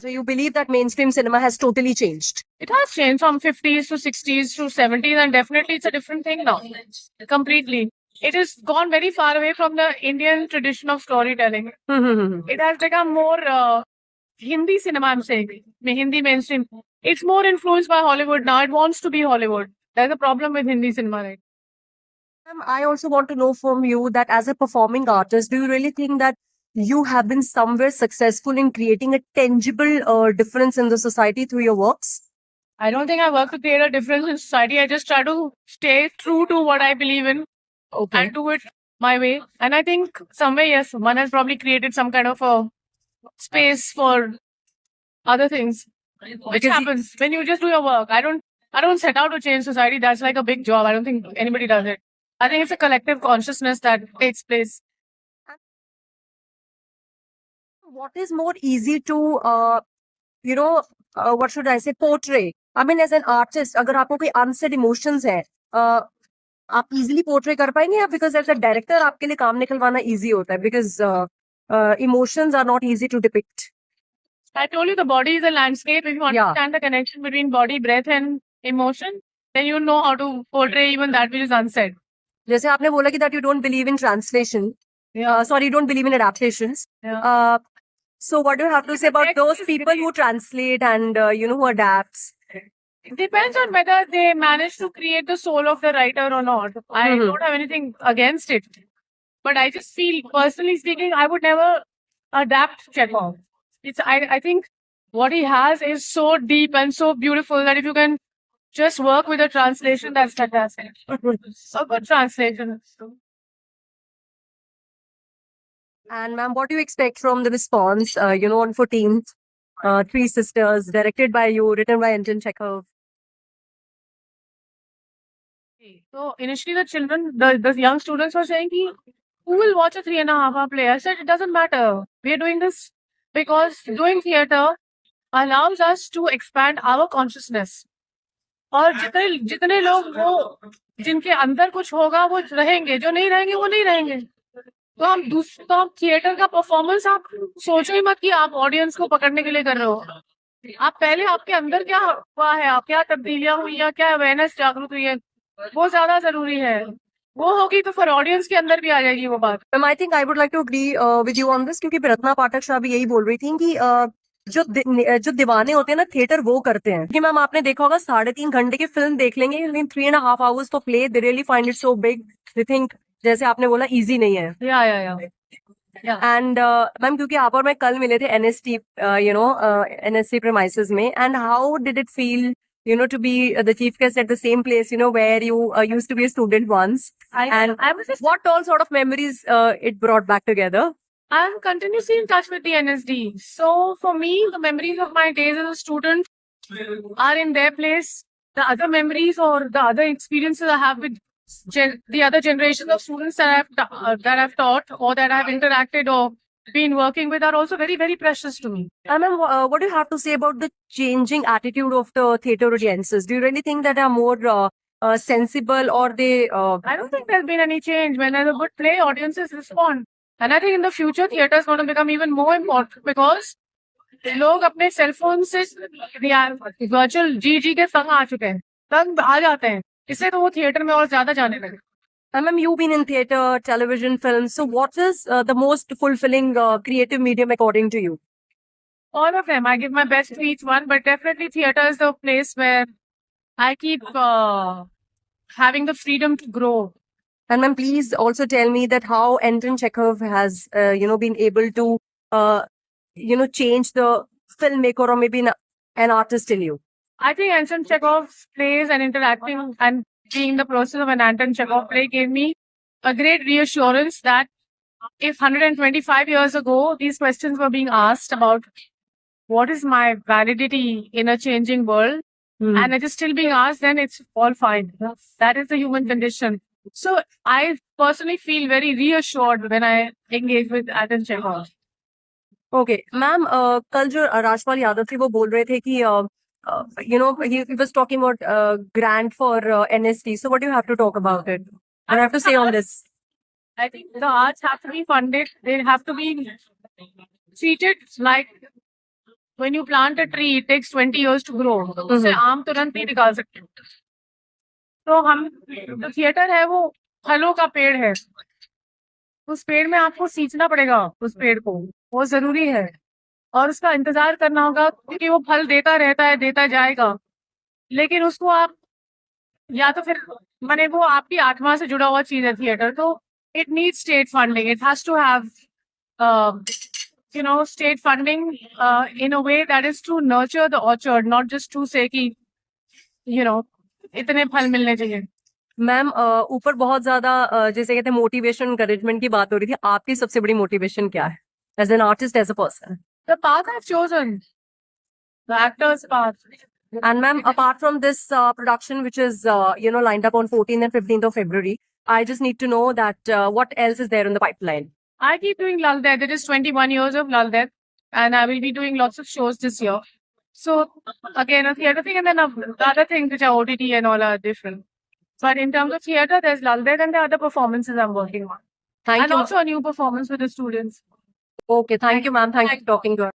So you believe that mainstream cinema has totally changed? It has changed from 50s to 60s to 70s, and definitely it's a different thing now. Completely. It has gone very far away from the Indian tradition of storytelling. It has become more Hindi cinema, I'm saying. Hindi mainstream. It's more influenced by Hollywood now. It wants to be Hollywood. There's a problem with Hindi cinema, right? I also want to know from you that as a performing artist, do you really think that you have been somewhere successful in creating a tangible difference in the society through your works? I don't think I work to create a difference in society. I just try to stay true to what I believe in and do it my way. And I think somewhere, yes, one has probably created some kind of a space for other things, which happens when you just do your work. I don't set out to change society. That's like a big job. I don't think anybody does it. I think it's a collective consciousness that takes place. What is more easy to, what should I say, portray? I mean, as an artist, अगर आपको कोई unsaid emotions है, आप easily portray कर पाएंगे या because as a director आपके लिए काम निकलवाना easy होता है because emotions are not easy to depict. I told you the body is a landscape. If you understand the connection between body, breath, and emotion, then you know how to portray even that which is unsaid. जैसे आपने बोला कि that you don't believe in translation. Sorry, you don't believe in adaptations. So what do you have to say about those people who translate and who adapts? It depends on whether they manage to create the soul of the writer or not. I don't have anything against it. But I just feel, personally speaking, I would never adapt Chekhov. I think what he has is so deep and so beautiful that if you can just work with a translation, that's fantastic. A good translation. And ma'am, what do you expect from the response, on 14th, Three Sisters, directed by you, written by Anton Chekhov? So initially the children, the young students were saying, who will watch a 3.5 hour play? I said, it doesn't matter. We are doing this because doing theater allows us to expand our consciousness. और जितने लोग वो जिनके अंदर कुछ होगा वो रहेंगे, जो नहीं रहेंगे वो नहीं रहेंगे. तो हम थिएटर का परफॉर्मेंस आप सोचो ही मत कि आप ऑडियंस को पकड़ने के लिए कर रहे हो. आप पहले आपके अंदर क्या हुआ है, आप क्या तब्दीलियां हुई है, क्या अवेयरनेस जागरूक हुई है, वो ज्यादा जरूरी है. वो होगी तो फिर ऑडियंस के अंदर भी आ जाएगी वो बात. I think I would like to agree with you on this क्योंकि रत्ना पाठक शाह भी यही बोल रही थी कि जो दीवाने होते हैं ना थिएटर वो करते हैं. क्योंकि मैम आपने देखा होगा 3.5 घंटे की फिल्म देख लेंगे लेकिन 3.5 hours for play they really find it so big. They think जैसे आपने बोला इजी नहीं है. एंड मैम क्योंकि आप और मैं कल मिले थे एनएसटी एनएसटी प्रेमाइसेस में and how did it feel to be the chief guest at the same place, where you used to be a student once. What all sort of memories it brought back together? I'm continuously in touch with the NSD. So for me, the memories of my days as a student are in their place. The other memories or the other experiences I have with the other generations of students that I've taught or that I've interacted or been working with are also very, very precious to me. Ma'am, what do you have to say about the changing attitude of the theatre audiences? Do you really think that they are more sensible or they... I don't think there's been any change. When there's a good play, audiences respond. And I think in the future, theatre is going to become even more important because लोग अपने cell phone से virtual जी के संग आ चुके हैं, तंग आ जाते हैं. इससे तो वो थिएटर में और ज्यादा जाने लगे. Ma'am, you've been in theatre, television, films. So what is the most fulfilling creative medium according to you? All of them. I give my best to each one, but definitely theatre is the place where I keep having the freedom to grow. And ma'am, please also tell me that how Anton Chekhov has, been able to, change the filmmaker or maybe an artist in you. I think Anton Chekhov's plays and interacting and being the process of an Anton Chekhov play gave me a great reassurance that if 125 years ago these questions were being asked about what is my validity in a changing world, and it is still being asked, then it's all fine. That is the human condition. So I personally feel very reassured when I engage with Anton Chekhov. Okay, ma'am, कल जो राजपाल यादव थे वो बोल रहे थे कि he was talking about grant for NST. So what do you have to talk about it? What do you have to say on this? I think the arts have to be funded. They have to be treat it like when you plant a tree, it takes 20 years to grow. तो उससे आम तुरंत नहीं निकाल सकते. तो हम जो थिएटर है वो फलों का पेड़ है. उस पेड़ में आपको सींचना पड़ेगा उस पेड़ को, वो जरूरी है, और उसका इंतजार करना होगा क्योंकि वो फल देता रहता है, देता जाएगा. लेकिन उसको आप या तो फिर माने वो आपकी आत्मा से जुड़ा हुआ चीज है थिएटर, तो it needs state funding. It has to have state funding in a way that is to nurture the orchard, not just to say कि इतने फल मिलने चाहिए. मैम ऊपर बहुत ज्यादा जैसे कहते हैं मोटिवेशन एनकरेजमेंट की बात हो रही थी, आपकी सबसे बड़ी मोटिवेशन क्या है as an artist, as a person? The path I've chosen, the actor's path. And ma'am, apart from this production, which is lined up on 14th and 15th of February, I just need to know that what else is there in the pipeline? I keep doing Lal Ded. It is 21 years of Lal Ded, and I will be doing lots of shows this year. So again, a theatre thing, and then the other things which are OTT and all are different. But in terms of theatre, there's Lal Ded and the other performances I'm working on. Thank And you. also a new performance with the students. Okay, thank you, ma'am. Thank you for talking to us.